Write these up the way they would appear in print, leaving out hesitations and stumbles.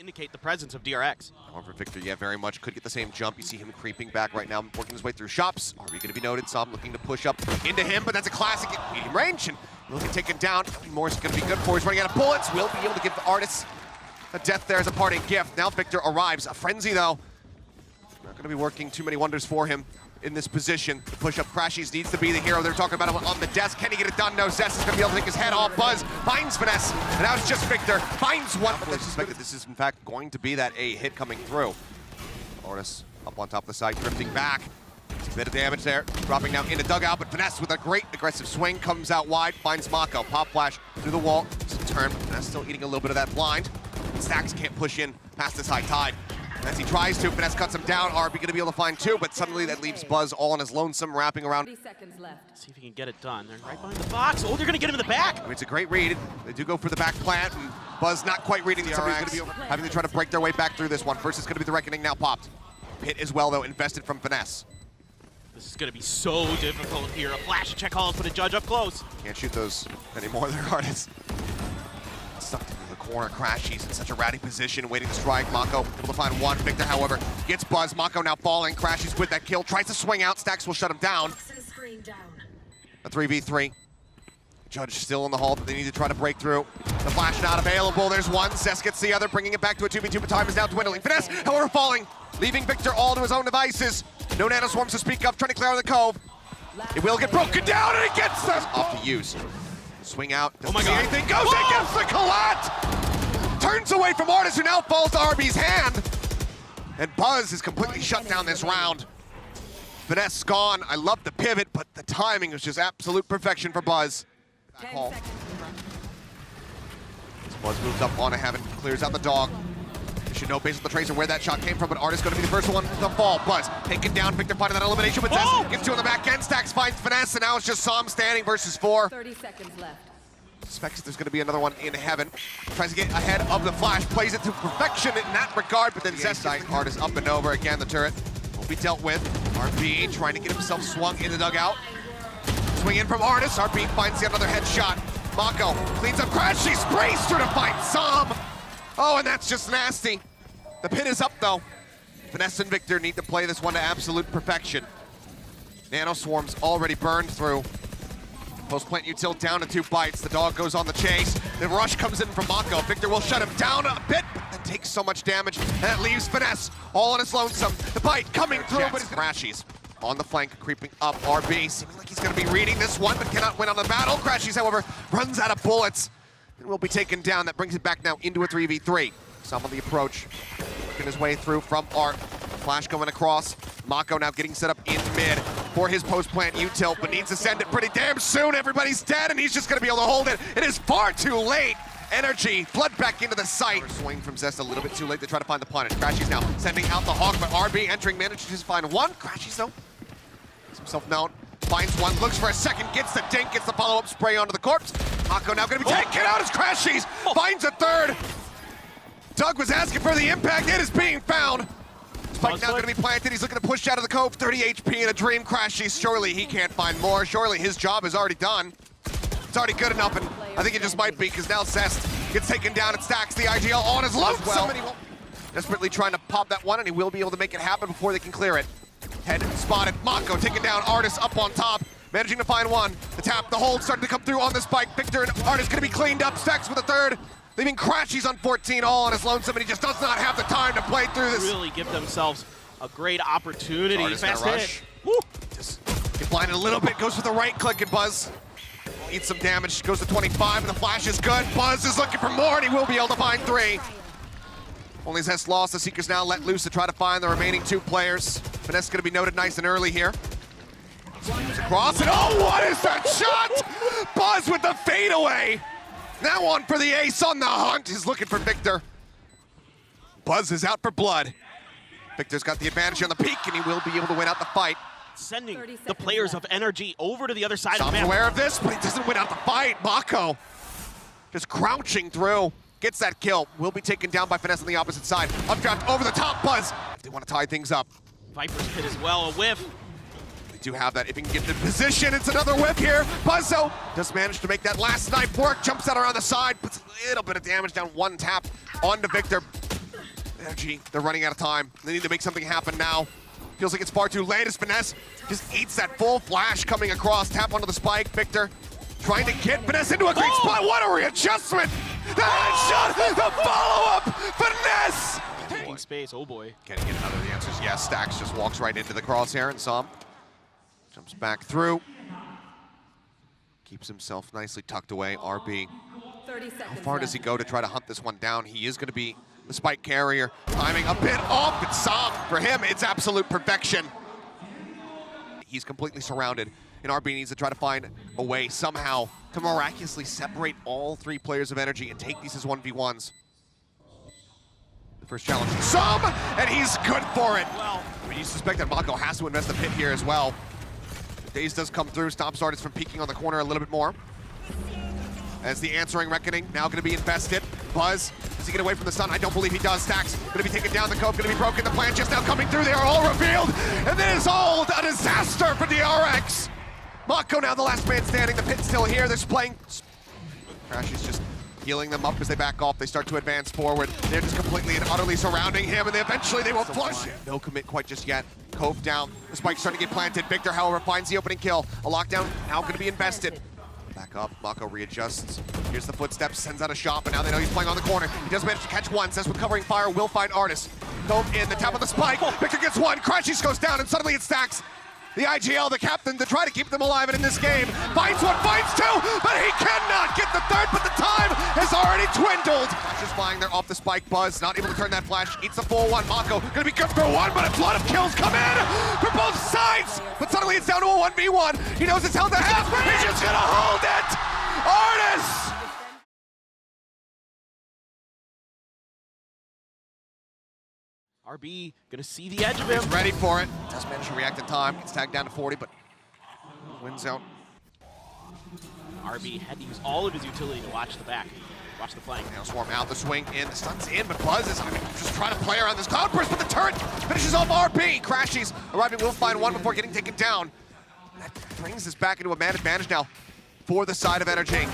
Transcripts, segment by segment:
indicate the presence of DRX. However, Victor, yeah, very much could get the same jump. You see him creeping back right now, working his way through shops. Are we going to be noted? Some looking to push up into him, but that's a classic at medium range, and looking to take him down. More is going to be good for. He's running out of bullets. Will be able to give the ardiis a death there as a parting gift. Now Victor arrives. A frenzy, though. Not going to be working too many wonders for him in this position. The push-up crashies needs to be the hero. They're talking about him on the desk. Can he get it done? No, Zest is going to be able to take his head off. Buzz finds Finesse, and now it's just Victor. Finds one, but they suspect that this is, in fact, going to be that A hit coming through. ardiis up on top of the side, drifting back. A bit of damage there. Dropping down into dugout, but Finesse with a great aggressive swing comes out wide, finds Mako. Pop flash through the wall. It's a turn, but Finesse still eating a little bit of that blind. Stacks can't push in past this high tide. As he tries to, Finesse cuts him down. RB going to be able to find two, but suddenly that leaves Buzz all on his lonesome, wrapping around. 30 seconds left. See if he can get it done. They're right behind the box. Oh, they're going to get him in the back. I mean, it's a great read. They do go for the back plant, and Buzz not quite reading the somebody's going to be over, having to try to break their way back through this one. First is going to be the Reckoning now popped. Pit as well, though, invested from Finesse. This is going to be so difficult here. A flash check calls, but a judge up close. Can't shoot those anymore. They're ardiis. Stuck into the corner. crashies in such a ratty position, waiting to strike. Mako able to find one. Victor, however, gets Buzz. Mako now falling. crashies with that kill. Tries to swing out. Stacks will shut him down. A 3v3. Judge still in the hall, but they need to try to break through. The flash not available. There's one. Zest gets the other, bringing it back to a 2v2, but time is now dwindling. Finesse, however, falling, leaving Victor all to his own devices. No nano swarms to speak of, trying to clear out of the cove. It will get broken down, and it gets us off to use. Swing out, doesn't see anything, goes against the collat! Turns away from ardiis, who now falls to RB's hand. And Buzz is completely shut down this round. Finesse gone. I love the pivot, but the timing was just absolute perfection for Buzz. Ball. Buzz moves up on a Heaven, clears out the dog. You should know based on the tracer where that shot came from, but ardiis going to be the first one to fall. Buzz taken down, Victor finding that elimination, but Zest gets two on the back end. Stacks finds Finesse, and now it's just Som standing versus 4. 30 seconds left. Suspects there's going to be another one in Heaven. Tries to get ahead of the flash, plays it to perfection in that regard, but then Zest ardiis up and over again. The turret will be dealt with. RB trying to get himself swung in the dugout. Swing in from ardiis. RB finds yet another headshot. Mako cleans up Crash. She sprays through to find Som. Oh, and that's just nasty. The pin is up, though. Finesse and Victor need to play this one to absolute perfection. Nano swarms already burned through. Post-plant util down to 2 bites. The dog goes on the chase. The rush comes in from Mako. Victor will shut him down a bit, but then takes so much damage. And that leaves Finesse all on his lonesome. The bite coming through, but it's crashies. On the flank, creeping up. RB seeming like he's going to be reading this one, but cannot win on the battle. crashies, however, runs out of bullets and will be taken down. That brings it back now into a 3v3. Some on the approach, working his way through from Art. Flash going across. Mako now getting set up in mid for his post-plant util, but needs to send it pretty damn soon. Everybody's dead, and he's just going to be able to hold it. It is far too late. NRG flood back into the site. Swing from Zest a little bit too late to try to find the punish. crashies now sending out the Hawk, but RB entering, manages to find one. crashies though, makes himself known. Finds one, looks for a second, gets the dink, gets the follow-up spray onto the corpse. Mako now going to be taken out as crashies finds a third. Doug was asking for the impact. It is being found. Spike now going to be planted. He's looking to push out of the cove. 30 HP in a dream. crashies. Surely he can't find more. Surely his job is already done. It's already good enough, and I think it just might be, because now Zest gets taken down and Stacks the IGL on his lonesome. Well. Desperately trying to pop that one, and he will be able to make it happen before they can clear it. Head spotted. Mako taken down. ardiis up on top. Managing to find one. The tap, the hold starting to come through on the spike. Victor and ardiis going to be cleaned up. Stacks with a third. Leaving crashies on 14 all on his lonesome, and he just does not have the time to play through this. Really give themselves a great opportunity. Fast rush. Just get blinded a little bit, goes for the right click, and Buzz eats some damage, goes to 25, and the flash is good. Buzz is looking for more, and he will be able to find 3. Only Zest lost, the Seekers now let loose to try to find the remaining 2 players. Finesse going to be noted nice and early here. Across, and oh, what is that shot? Buzz with the fadeaway. Now on for the ace on the hunt. He's looking for Victor. Buzz is out for blood. Victor's got the advantage on the peak, and he will be able to win out the fight. Sending the players of NRG over to the other side of the map. Aware of this, but he doesn't win out the fight. Mako just crouching through. Gets that kill. Will be taken down by Finesse on the opposite side. Updraft over the top. Buzz. They want to tie things up. Viper's pit as well. A whiff. Do have that if he can get the position. It's another whip here. Buzzo just managed to make that last knife work. Jumps out around the side, puts a little bit of damage down, one tap onto Victor. NRG, they're running out of time. They need to make something happen now. Feels like it's far too late as Finesse just eats that full flash coming across. Tap onto the spike. Victor trying to get Finesse into a great spot. What a readjustment! The headshot! The follow-up! Finesse! Taking space, oh boy. Getting in another of the answers. Yes, Stax just walks right into the crosshair and Som jumps back through. Keeps himself nicely tucked away. RB. How far does he go to try to hunt this one down? He is going to be the spike carrier. Timing a bit off, but Som, for him, it's absolute perfection. He's completely surrounded, and RB needs to try to find a way somehow to miraculously separate all three players of NRG and take these as 1v1s. The first challenge, Som, and he's good for it. Well, I mean, you suspect that Mako has to invest a pit here as well. Daze does come through, stops ardiis from peeking on the corner a little bit more. As the answering reckoning now going to be invested. Buzz, does he get away from the sun? I don't believe he does. Stax going to be taken down. The Cove going to be broken. The plan just now coming through. They are all revealed. And this is all a disaster for DRX. Mako now the last man standing. The pit's still here. They're playing. crashies just healing them up as they back off. They start to advance forward. They're just completely and utterly surrounding him, and eventually they will flush. No commit quite just yet. Cove down. The spike's starting to get planted. Victor, however, finds the opening kill. A lockdown now going to be invested. Back up, Mako readjusts. Here's the footsteps, sends out a shot, but now they know he's playing on the corner. He does manage to catch one. Says with covering fire, will find ardiis. Cove in, the tap of the spike. Victor gets one. crashies goes down, and suddenly it stacks. The IGL, the captain, to try to keep them alive, and in this game, finds one, finds two, but he cannot get the third, but the time has already dwindled. Just flying there off the spike. Buzz, not able to turn that flash, eats the full one. Mako gonna be good for one, but a flood of kills come in for both sides. But suddenly it's down to a 1v1. He knows it's held to half, he's just gonna hold it. ardiis! RB gonna see the edge of him. He's ready for it. Does manage to react in time. Gets tagged down to 40, but wins out. RB had to use all of his utility to watch the back. Watch the flank. Now Swarm out, the swing in, the stun's in, but Buzz is just trying to play around this cloud burst, but the turret finishes off RB. crashies arriving, will find one before getting taken down. That brings us back into a man advantage now for the side of NRG.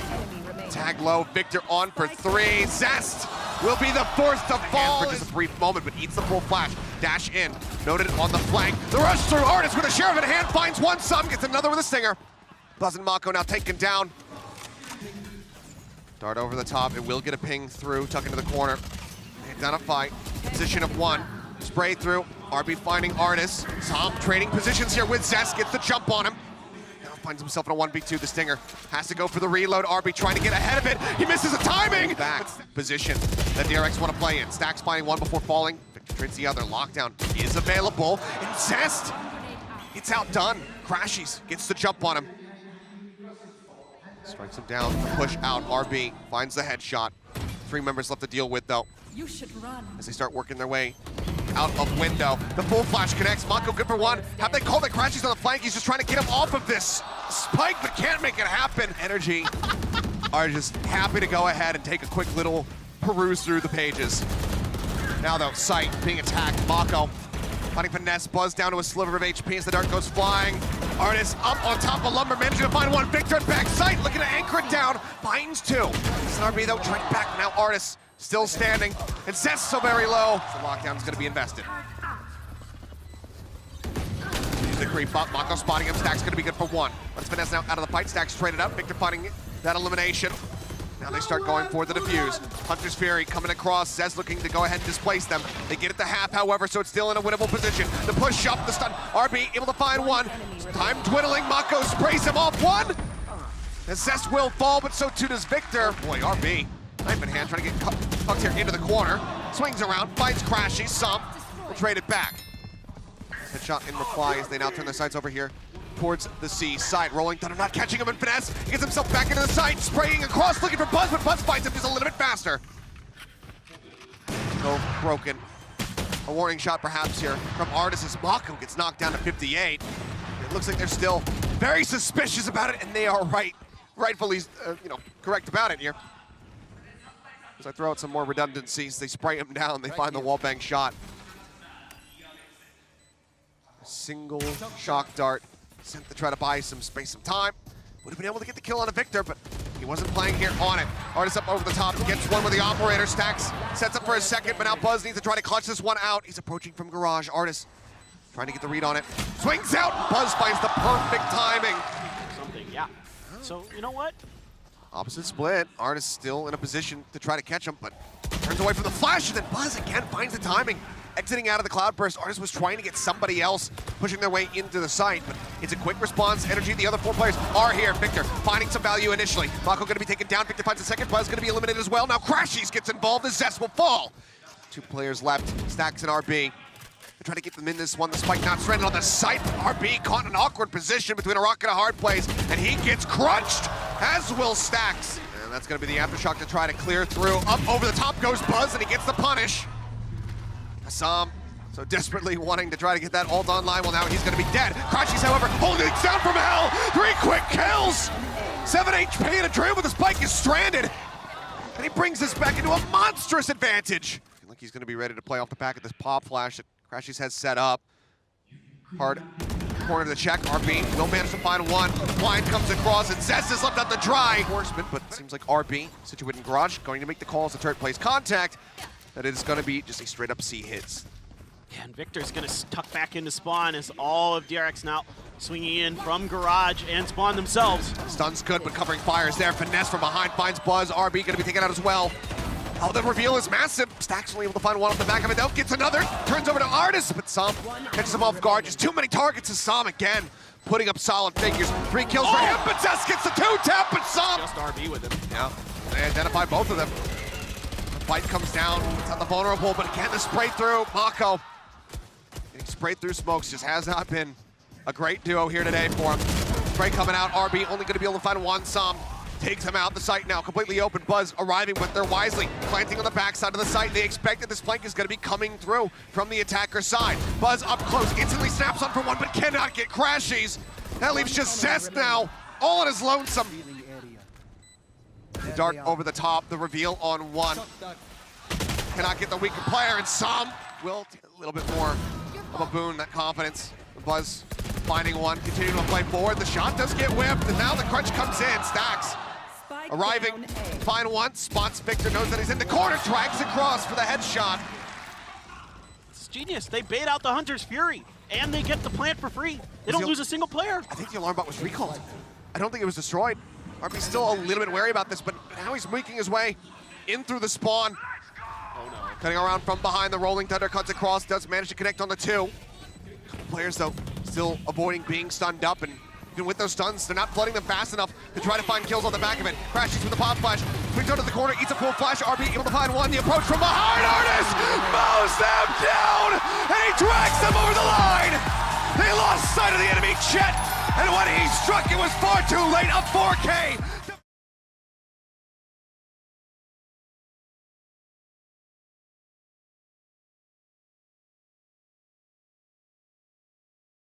Tag low, Victor on for three. Zest will be the fourth to fall. For just a brief moment, but eats the full flash. Dash in, noted on the flank. The rush through ardiis with a sheriff in hand, finds one, Som gets another with a stinger. Buzz and Mako now taken down. Dart over the top, it will get a ping through, tuck into the corner. They identify, position of one. Spray through, RB finding ardiis. Som trading positions here with Zest, gets the jump on him. Finds himself in a 1v2, the stinger has to go for the reload. RB trying to get ahead of it. He misses the timing. Back position that DRX want to play in. Stax finding one before falling. Victor trades the other. Lockdown is available. And Zest gets outdone. crashies gets the jump on him. Strikes him down. Push out. RB finds the headshot. 3 members left to deal with though. You should run. As they start working their way out of window. The full flash connects. Mako good for one. Have they called it crashies on the flank? He's just trying to get him off of this spike, but can't make it happen. NRG are just happy to go ahead and take a quick little peruse through the pages. Now though, Sight being attacked. Mako finding finesse. Buzz down to a sliver of HP as the dart goes flying. ardiis up on top of Lumber, managing to find one. Victor at back. Sight looking to anchor it down. Finds two. It's an RB though, trying back. Now ardiis still standing, and Zest so very low. The lockdown is going to be invested. The creep up, Mako spotting him. Stack's going to be good for one. Let's finesse now out of the fight. Stack's traded up. Victor finding that elimination. Now they start going for the defuse. Hunter's Fury coming across. Zest looking to go ahead and displace them. They get it to half, however, so it's still in a winnable position. The push up, the stun. RB able to find one. Time dwindling. Mako sprays him off one. And Zest will fall, but so too does Victor. Boy, RB. Knife in hand, trying to get tucked here into the corner. Swings around, finds crashies. Some will trade it back. Headshot in reply as they now turn their sights over here towards the C. Side rolling, Thunder not catching him in finesse. He gets himself back into the side, spraying across, looking for Buzz, but Buzz finds him just a little bit faster. Go broken. A warning shot perhaps here from ardiis as Mako gets knocked down to 58. It looks like they're still very suspicious about it, and they are rightfully correct about it here. As I throw out some more redundancies, they spray him down, they find the wallbang shot. A single shock dart sent to try to buy some space, some time. Would have been able to get the kill on a Victor, but He wasn't playing here on it. Ardiis up over the top, gets one with the operator. Stacks sets up for a second, but now Buzz needs to try to clutch this one out. He's approaching from garage. Ardiis trying to get the read on it. Swings out. Buzz finds the perfect timing. Something, yeah. So, you know what? Opposite split. Ardiis still in a position to try to catch him, but turns away from the flash, and then Buzz again finds the timing. Exiting out of the cloudburst, Ardiis was trying to get somebody else pushing their way into the site, but it's a quick response. NRG, the other 4 players are here. Victor finding some value initially. Mako going to be taken down. Victor finds a second. Buzz going to be eliminated as well. Now crashies gets involved as Zest will fall. 2 players left, Stacks and RB. They're trying to get them in this one. The spike not surrendered on the site. RB caught in an awkward position between a rock and a hard place, and he gets crunched, as will Stacks. And that's going to be the aftershock to try to clear through. Up over the top goes Buzz, and he gets the punish. Assam so desperately wanting to try to get that ult online. Well, now he's going to be dead. crashies, however, holding it down from hell. 3 quick kills. 7 HP and a dream with the spike is stranded. And he brings this back into a monstrous advantage. I feel like he's going to be ready to play off the back of this pop flash that crashies has set up. Hard corner to check. RB will manage to find one. Blind comes across and Zest is left out to dry. Horseman, but it seems like RB, situated in garage, going to make the call as the turret plays contact. That it is going to be just a straight up C hits. Yeah, and Victor's going to tuck back into spawn as all of DRX now swinging in from garage and spawn themselves. Stun's good, but covering fire is there. Finesse from behind finds Buzz. RB going to be taken out as well. Oh, the reveal is massive. Stacks only able to find one off the back of it. Though gets another. Turns over to Ardiis, but Sam catches him off guard. Just too many targets to Sam again. Putting up solid figures. 3 kills for him, but Zest gets the 2-tap, but Sam. Just RB with him. Yeah, they identify both of them. Fight comes down, it's on the vulnerable, but again, the spray through. Mako getting sprayed through smokes just has not been a great duo here today for him. Spray coming out, RB only going to be able to find one. Sam takes him out the site now, completely open. Buzz arriving, but they're wisely planting on the backside of the site. They expect that this flank is going to be coming through from the attacker side. Buzz up close, instantly snaps on for one, but cannot get crashies. That leaves just Zest now, all on his lonesome. The dart over the top, the reveal on one. Cannot get the weaker player, and Sam will take a little bit more of a boon, that confidence. Buzz finding one, continuing to play forward. The shot does get whipped, and now the crunch comes in. Stacks arriving, find one, spots Victor, knows that he's in the corner, drags across for the headshot. It's genius. They bait out the Hunter's Fury, and they get the plant for free. They don't lose a single player. I think the alarm bot was recalled. I don't think it was destroyed. RB's still a little bit wary about this, but now he's making his way in through the spawn. Oh no. Cutting around from behind, the rolling thunder cuts across, does manage to connect on the 2. Players, though, still avoiding being stunned up, and even with those stuns, they're not flooding them fast enough to try to find kills on the back of it. crashies with the pop flash, swings out to the corner, eats a full flash. RB able to find one. The approach from behind, Ardiis mows them down, and he drags them over the line. They lost sight of the enemy, Chet, and when he struck, it was far too late. Up 4K.